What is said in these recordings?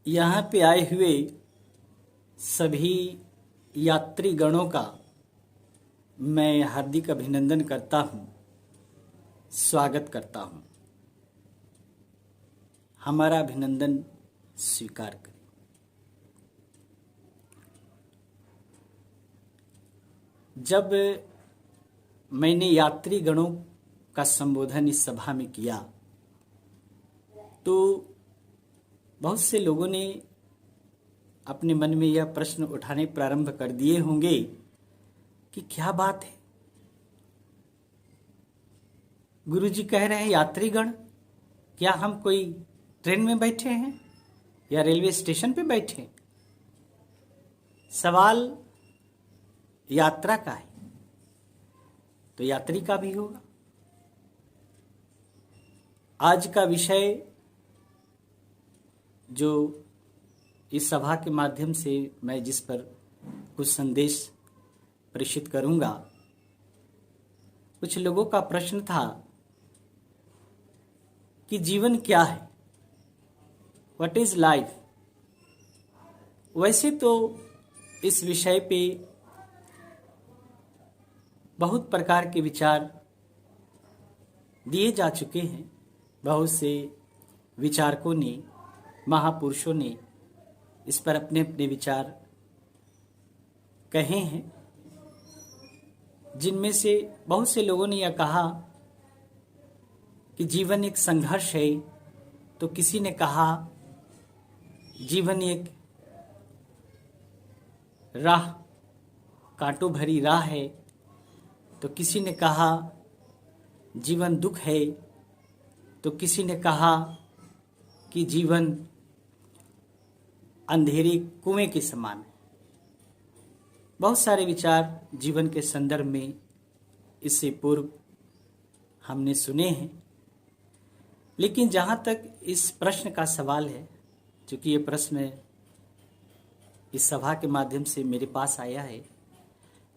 यहाँ पे आए हुए सभी यात्रीगणों का मैं हार्दिक अभिनंदन करता हूँ, स्वागत करता हूँ। हमारा अभिनंदन स्वीकार करें। जब मैंने यात्रीगणों का संबोधन इस सभा में किया तो बहुत से लोगों ने अपने मन में यह प्रश्न उठाने प्रारंभ कर दिए होंगे कि क्या बात है, गुरुजी कह रहे हैं यात्रीगण, क्या हम कोई ट्रेन में बैठे हैं या रेलवे स्टेशन पे बैठे हैं? सवाल यात्रा का है तो यात्री का भी होगा। आज का विषय जो इस सभा के माध्यम से मैं जिस पर कुछ संदेश प्रेषित करूंगा, कुछ लोगों का प्रश्न था कि जीवन क्या है, व्हाट इज लाइफ। वैसे तो इस विषय पे बहुत प्रकार के विचार दिए जा चुके हैं। बहुत से विचारकों ने, महापुरुषों ने इस पर अपने अपने विचार कहे हैं, जिनमें से बहुत से लोगों ने यह कहा कि जीवन एक संघर्ष है, तो किसी ने कहा जीवन एक राह, कांटों भरी राह है, तो किसी ने कहा जीवन दुख है, तो किसी ने कहा कि जीवन अंधेरे कुएं के समान है। बहुत सारे विचार जीवन के संदर्भ में इससे पूर्व हमने सुने हैं, लेकिन जहाँ तक इस प्रश्न का सवाल है, चूँकि ये प्रश्न इस सभा के माध्यम से मेरे पास आया है,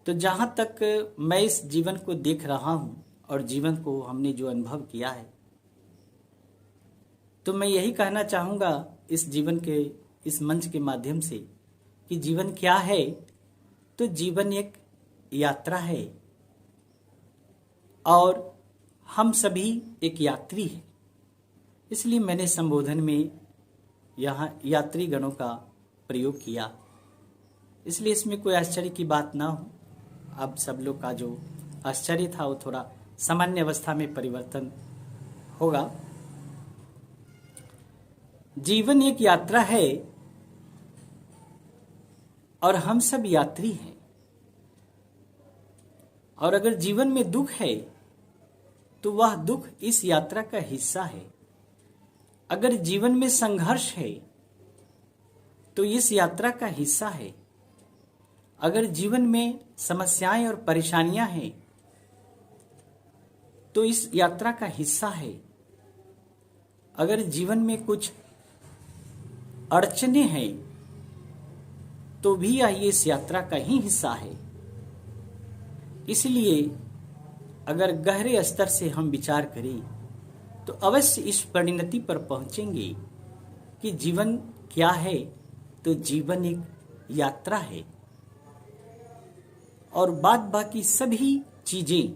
तो जहाँ तक मैं इस जीवन को देख रहा हूँ और जीवन को हमने जो अनुभव किया है, तो मैं यही कहना चाहूँगा इस जीवन के, इस मंच के माध्यम से कि जीवन क्या है। तो जीवन एक यात्रा है और हम सभी एक यात्री हैं। इसलिए मैंने संबोधन में यहाँ यात्रीगणों का प्रयोग किया। इसलिए इसमें कोई आश्चर्य की बात ना हो। अब सब लोग का जो आश्चर्य था वो थोड़ा सामान्य अवस्था में परिवर्तन होगा। जीवन एक यात्रा है और हम सब यात्री हैं। और अगर जीवन में दुख है तो वह दुख इस यात्रा का हिस्सा है। अगर जीवन में संघर्ष है तो इस यात्रा का हिस्सा है। अगर जीवन में समस्याएं और परेशानियां हैं तो इस यात्रा का हिस्सा है। अगर जीवन में कुछ अड़चने हैं तो भी यह इस यात्रा का ही हिस्सा है। इसलिए अगर गहरे स्तर से हम विचार करें तो अवश्य इस परिणति पर पहुंचेंगे कि जीवन क्या है। तो जीवन एक यात्रा है और बाद बाकी सभी चीजें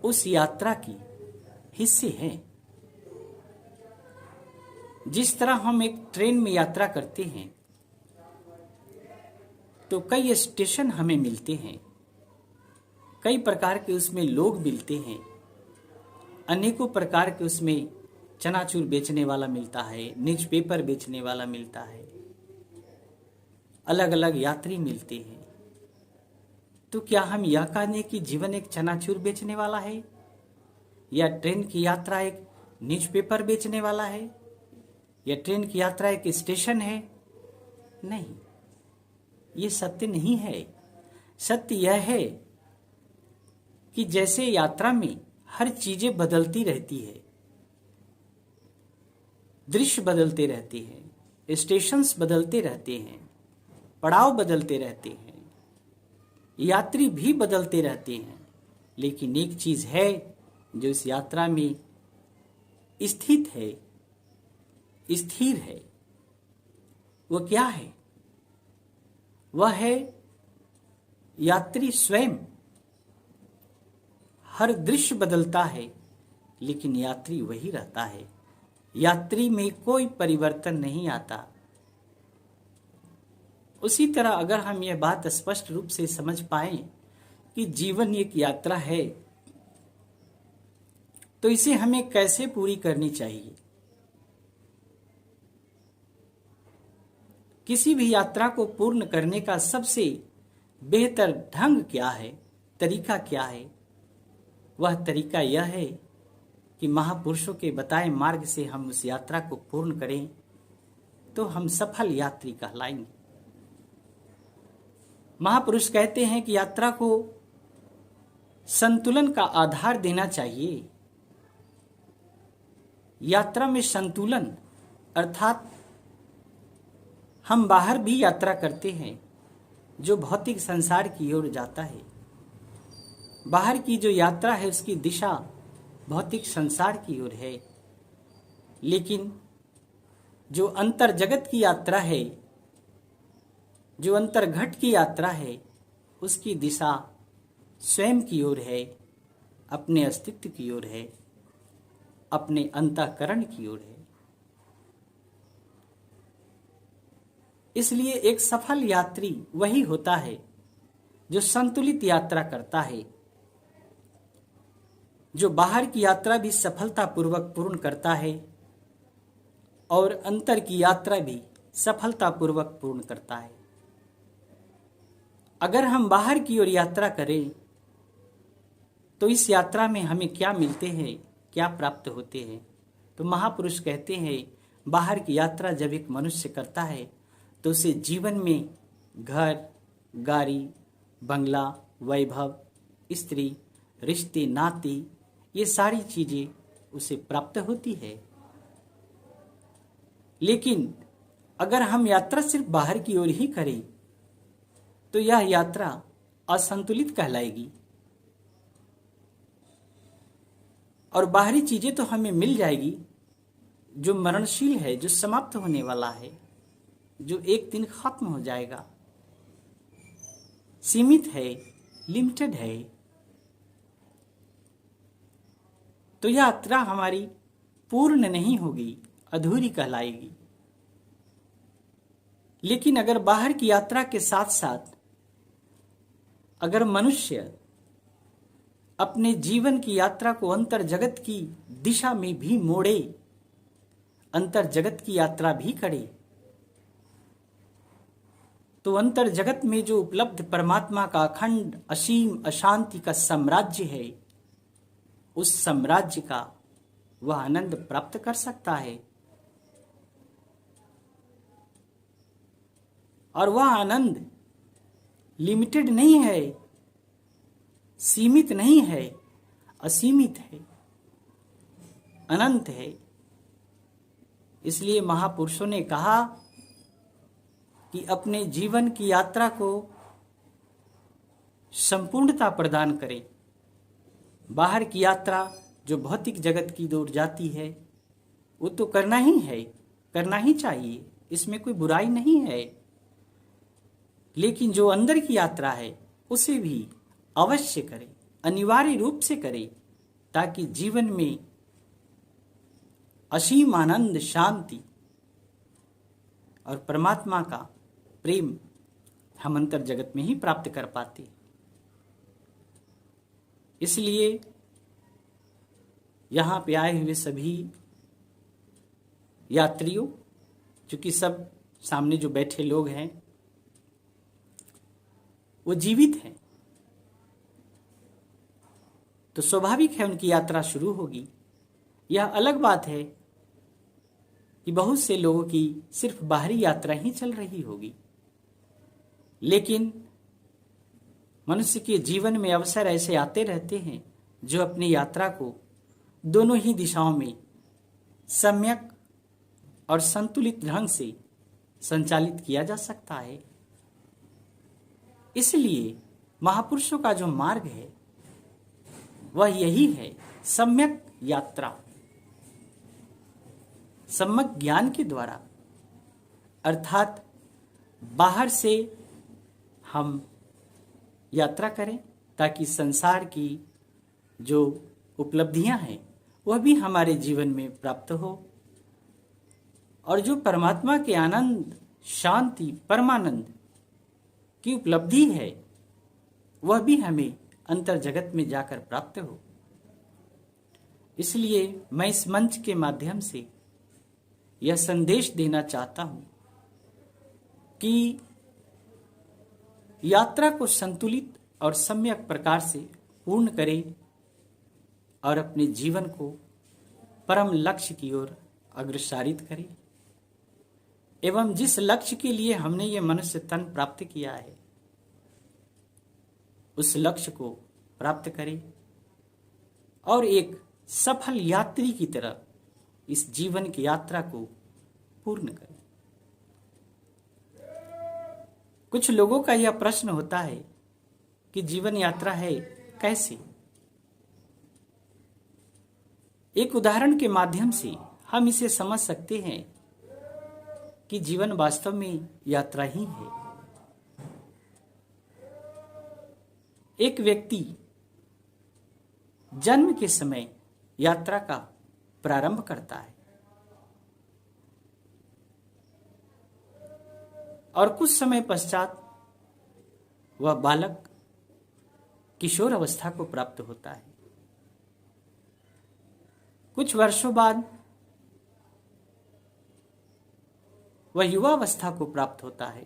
उस यात्रा की हिस्से हैं। जिस तरह हम एक ट्रेन में यात्रा करते हैं तो कई स्टेशन हमें मिलते हैं, कई प्रकार के उसमें लोग मिलते हैं, अनेकों प्रकार के उसमें चनाचूर बेचने वाला मिलता है, न्यूज़पेपर बेचने वाला मिलता है, अलग अलग यात्री मिलते हैं। तो क्या हम यह कहने कि जीवन एक चनाचूर बेचने वाला है या ट्रेन की यात्रा एक न्यूज़पेपर बेचने वाला है या ट्रेन की यात्रा एक स्टेशन है? नहीं, ये सत्य नहीं है। सत्य यह है कि जैसे यात्रा में हर चीजें बदलती रहती है, दृश्य बदलते रहते हैं, स्टेशंस बदलते रहते हैं, पड़ाव बदलते रहते हैं, यात्री भी बदलते रहते हैं, लेकिन एक चीज है जो इस यात्रा में स्थित है, स्थिर है, वो क्या है? वह है यात्री स्वयं। हर दृश्य बदलता है लेकिन यात्री वही रहता है। यात्री में कोई परिवर्तन नहीं आता। उसी तरह अगर हम यह बात स्पष्ट रूप से समझ पाएं कि जीवन एक यात्रा है, तो इसे हमें कैसे पूरी करनी चाहिए। किसी भी यात्रा को पूर्ण करने का सबसे बेहतर ढंग क्या है, तरीका क्या है? वह तरीका यह है कि महापुरुषों के बताए मार्ग से हम उस यात्रा को पूर्ण करें, तो हम सफल यात्री कहलाएंगे। महापुरुष कहते हैं कि यात्रा को संतुलन का आधार देना चाहिए। यात्रा में संतुलन अर्थात हम बाहर भी यात्रा करते हैं जो भौतिक संसार की ओर जाता है। बाहर की जो यात्रा है उसकी दिशा भौतिक संसार की ओर है, लेकिन जो अंतर जगत की यात्रा है, जो अंतर्घट की यात्रा है, उसकी दिशा स्वयं की ओर है, अपने अस्तित्व की ओर है, अपने अंतःकरण की ओर है। इसलिए एक सफल यात्री वही होता है जो संतुलित यात्रा करता है, जो बाहर की यात्रा भी सफलतापूर्वक पूर्ण करता है और अंतर की यात्रा भी सफलतापूर्वक पूर्ण करता है। अगर हम बाहर की ओर यात्रा करें तो इस यात्रा में हमें क्या मिलते हैं, क्या प्राप्त होते हैं? तो महापुरुष कहते हैं बाहर की यात्रा जब एक मनुष्य करता है तो उसे जीवन में घर, गाड़ी, बंगला, वैभव, स्त्री, रिश्ते, नाते, ये सारी चीजें उसे प्राप्त होती है। लेकिन अगर हम यात्रा सिर्फ बाहर की ओर ही करें तो यह यात्रा असंतुलित कहलाएगी और बाहरी चीजें तो हमें मिल जाएगी जो मरणशील है, जो समाप्त होने वाला है, जो एक दिन खत्म हो जाएगा, सीमित है, लिमिटेड है। तो यह यात्रा हमारी पूर्ण नहीं होगी, अधूरी कहलाएगी। लेकिन अगर बाहर की यात्रा के साथ साथ अगर मनुष्य अपने जीवन की यात्रा को अंतर जगत की दिशा में भी मोड़े, अंतर जगत की यात्रा भी करे, तो अंतर जगत में जो उपलब्ध परमात्मा का अखंड असीम अशांति का साम्राज्य है, उस साम्राज्य का वह आनंद प्राप्त कर सकता है। और वह आनंद लिमिटेड नहीं है, सीमित नहीं है, असीमित है, अनंत है। इसलिए महापुरुषों ने कहा कि अपने जीवन की यात्रा को संपूर्णता प्रदान करें। बाहर की यात्रा जो भौतिक जगत की ओर जाती है वो तो करना ही है, करना ही चाहिए, इसमें कोई बुराई नहीं है। लेकिन जो अंदर की यात्रा है उसे भी अवश्य करें, अनिवार्य रूप से करें, ताकि जीवन में असीम आनंद, शांति और परमात्मा का प्रेम हम अंतर जगत में ही प्राप्त कर पाते। इसलिए यहां पे आए हुए सभी यात्रियों, चूंकि सब सामने जो बैठे लोग हैं वो जीवित हैं, तो स्वाभाविक है उनकी यात्रा शुरू होगी। यह अलग बात है कि बहुत से लोगों की सिर्फ बाहरी यात्रा ही चल रही होगी, लेकिन मनुष्य के जीवन में अवसर ऐसे आते रहते हैं जो अपनी यात्रा को दोनों ही दिशाओं में सम्यक और संतुलित ढंग से संचालित किया जा सकता है। इसलिए महापुरुषों का जो मार्ग है वह यही है, सम्यक यात्रा। सम्यक ज्ञान के द्वारा अर्थात बाहर से हम यात्रा करें ताकि संसार की जो उपलब्धियां हैं वह भी हमारे जीवन में प्राप्त हो, और जो परमात्मा के आनंद, शांति, परमानंद की उपलब्धि है वह भी हमें अंतर जगत में जाकर प्राप्त हो। इसलिए मैं इस मंच के माध्यम से यह संदेश देना चाहता हूं कि यात्रा को संतुलित और सम्यक प्रकार से पूर्ण करें और अपने जीवन को परम लक्ष्य की ओर अग्रसारित करें, एवं जिस लक्ष्य के लिए हमने ये मनुष्य तन प्राप्त किया है उस लक्ष्य को प्राप्त करें और एक सफल यात्री की तरह इस जीवन की यात्रा को पूर्ण करें। कुछ लोगों का यह प्रश्न होता है कि जीवन यात्रा है कैसे। एक उदाहरण के माध्यम से हम इसे समझ सकते हैं कि जीवन वास्तव में यात्रा ही है। एक व्यक्ति जन्म के समय यात्रा का प्रारंभ करता है और कुछ समय पश्चात वह बालक किशोर अवस्था को प्राप्त होता है। कुछ वर्षों बाद वह युवावस्था को प्राप्त होता है।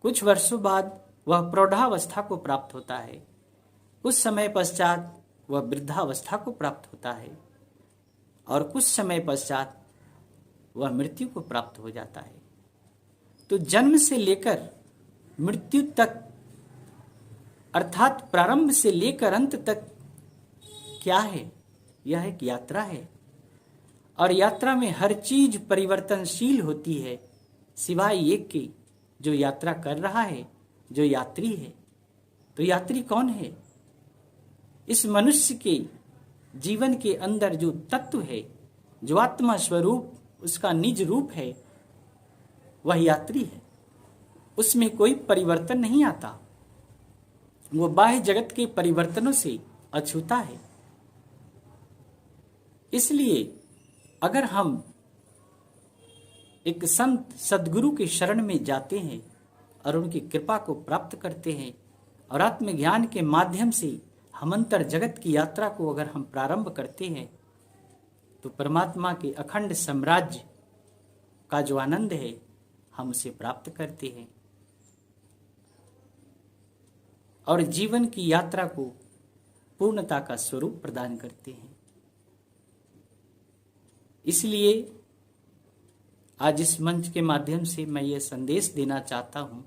कुछ वर्षों बाद वह प्रौढ़ावस्था को प्राप्त होता है। कुछ समय पश्चात वह वृद्धावस्था को प्राप्त होता है और कुछ समय पश्चात वह मृत्यु को प्राप्त हो जाता है। तो जन्म से लेकर मृत्यु तक, अर्थात प्रारंभ से लेकर अंत तक क्या है? यह एक यात्रा है और यात्रा में हर चीज परिवर्तनशील होती है सिवाय एक के जो यात्रा कर रहा है, जो यात्री है। तो यात्री कौन है? इस मनुष्य के जीवन के अंदर जो तत्व है, जो आत्मा स्वरूप, उसका निज रूप है, वह यात्री है। उसमें कोई परिवर्तन नहीं आता, वो बाह्य जगत के परिवर्तनों से अछूता है। इसलिए अगर हम एक संत सद्गुरु के शरण में जाते हैं और उनकी कृपा को प्राप्त करते हैं और आत्मज्ञान के माध्यम से हम अंतर जगत की यात्रा को अगर हम प्रारंभ करते हैं तो परमात्मा के अखंड साम्राज्य का जो आनंद है हम उसे प्राप्त करते हैं और जीवन की यात्रा को पूर्णता का स्वरूप प्रदान करते हैं। इसलिए आज इस मंच के माध्यम से मैं ये संदेश देना चाहता हूं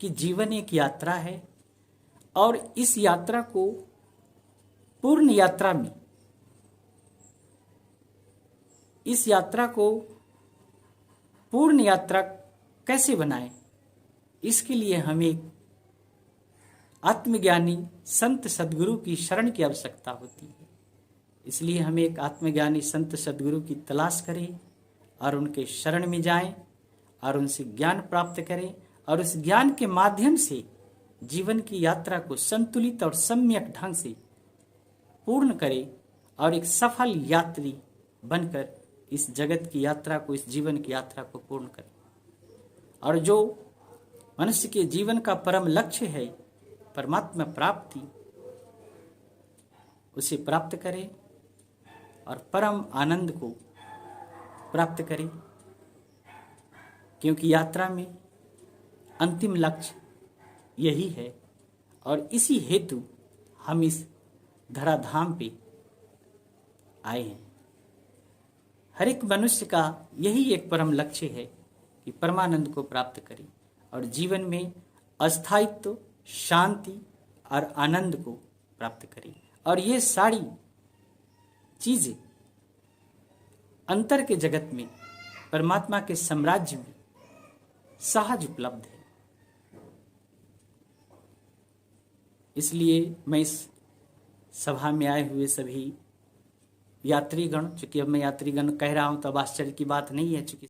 कि जीवन एक यात्रा है और इस यात्रा को पूर्ण यात्रा में, इस यात्रा को पूर्ण यात्रा कैसे बनाएं, इसके लिए हमें आत्मज्ञानी संत सद्गुरु की शरण की आवश्यकता होती है। इसलिए हमें एक आत्मज्ञानी संत सद्गुरु की तलाश करें और उनके शरण में जाएं और उनसे ज्ञान प्राप्त करें और उस ज्ञान के माध्यम से जीवन की यात्रा को संतुलित और सम्यक ढंग से पूर्ण करें और एक सफल यात्री बनकर इस जगत की यात्रा को, इस जीवन की यात्रा को पूर्ण करें। और जो मनुष्य के जीवन का परम लक्ष्य है परमात्मा प्राप्ति, उसे प्राप्त करें और परम आनंद को प्राप्त करें, क्योंकि यात्रा में अंतिम लक्ष्य यही है और इसी हेतु हम इस धराधाम पे आए हैं। हर एक मनुष्य का यही एक परम लक्ष्य है कि परमानंद को प्राप्त करें और जीवन में अस्थायित्व, शांति और आनंद को प्राप्त करें। और ये सारी चीजें अंतर के जगत में, परमात्मा के साम्राज्य में सहज उपलब्ध है। इसलिए मैं इस सभा में आए हुए सभी यात्रीगण, चूंकि अब मैं यात्रीगण कह रहा हूं तो अब आश्चर्य की बात नहीं है, चूंकि